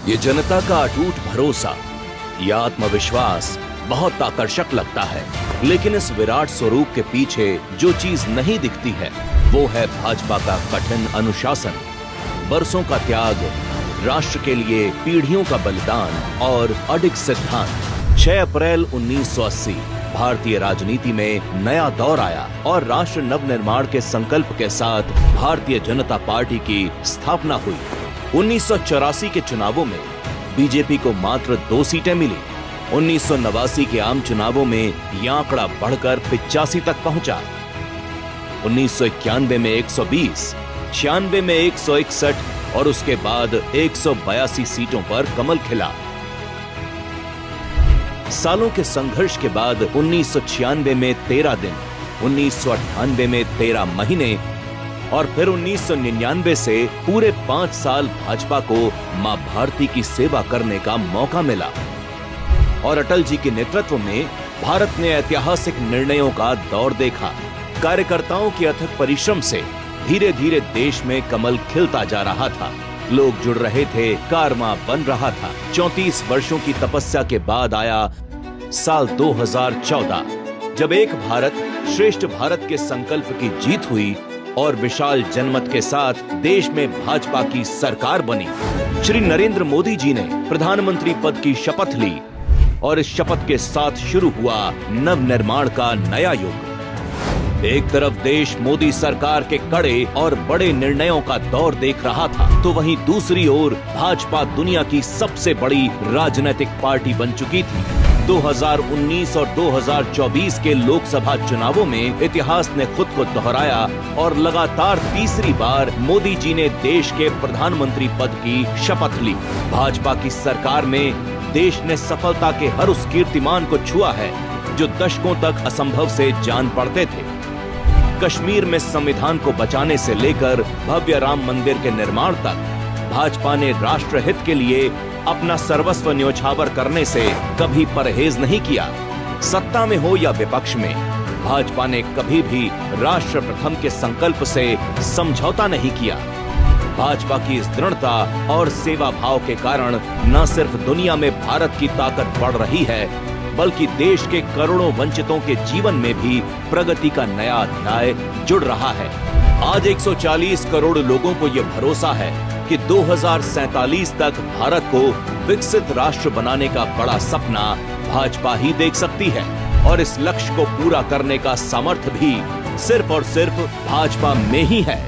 ये जनता का अटूट भरोसा, ये आत्मविश्वास बहुत आकर्षक लगता है, लेकिन इस विराट स्वरूप के पीछे जो चीज नहीं दिखती है वो है भाजपा का कठिन अनुशासन, बरसों का त्याग, राष्ट्र के लिए पीढ़ियों का बलिदान और अडिग सिद्धांत। 6 अप्रैल 1980 भारतीय राजनीति में नया दौर आया और राष्ट्र नवनिर्माण के संकल्प के साथ भारतीय जनता पार्टी की स्थापना हुई। 1984 के चुनावों में बीजेपी को मात्र 2 सीटें मिली। 1989 के आम चुनावों में यह आंकड़ा बढ़कर 85 तक पहुंचा। 1991 में 120, 96 में 161 और उसके बाद 182 सीटों पर कमल खिला। सालों के संघर्ष के बाद 1996 में 13 दिन, 1998 में 13 महीने और फिर 1999 से पूरे 5 साल भाजपा को मां भारती की सेवा करने का मौका मिला और अटल जी के नेतृत्व में भारत ने ऐतिहासिक निर्णयों का दौर देखा। कार्यकर्ताओं के अथक परिश्रम से धीरे धीरे देश में कमल खिलता जा रहा था, लोग जुड़ रहे थे, कारवां बन रहा था। 34 वर्षों की तपस्या के बाद आया साल 2014, जब एक भारत श्रेष्ठ भारत के संकल्प की जीत हुई और विशाल जनमत के साथ देश में भाजपा की सरकार बनी। श्री नरेंद्र मोदी जी ने प्रधानमंत्री पद की शपथ ली और इस शपथ के साथ शुरू हुआ नवनिर्माण का नया युग। एक तरफ देश मोदी सरकार के कड़े और बड़े निर्णयों का दौर देख रहा था, तो वहीं दूसरी ओर भाजपा दुनिया की सबसे बड़ी राजनीतिक पार्टी बन चुकी थी। 2019 और 2024 के लोकसभा चुनावों में इतिहास ने खुद को दोहराया और लगातार तीसरी बार मोदी जी ने देश के प्रधानमंत्री पद की शपथ ली। भाजपा की सरकार में देश ने सफलता के हर उस कीर्तिमान को छुआ है जो दशकों तक असंभव से जान पड़ते थे। कश्मीर में संविधान को बचाने से लेकर भव्य राम मंदिर के निर्माण तक भाजपा ने राष्ट्र हित के लिए अपना सर्वस्व न्योछावर करने से कभी परहेज नहीं किया। सत्ता में हो या विपक्ष में, भाजपा ने कभी भी राष्ट्र प्रथम के संकल्प से समझौता नहीं किया। भाजपा की इस दृढ़ता और सेवा भाव के कारण न सिर्फ दुनिया में भारत की ताकत बढ़ रही है, बल्कि देश के करोड़ों वंचितों के जीवन में भी प्रगति का नया अध्याय जुड़ रहा है। आज 140 करोड़ लोगों को यह भरोसा है कि 2047 तक भारत को विकसित राष्ट्र बनाने का बड़ा सपना भाजपा ही देख सकती है और इस लक्ष्य को पूरा करने का सामर्थ्य भी सिर्फ और सिर्फ भाजपा में ही है।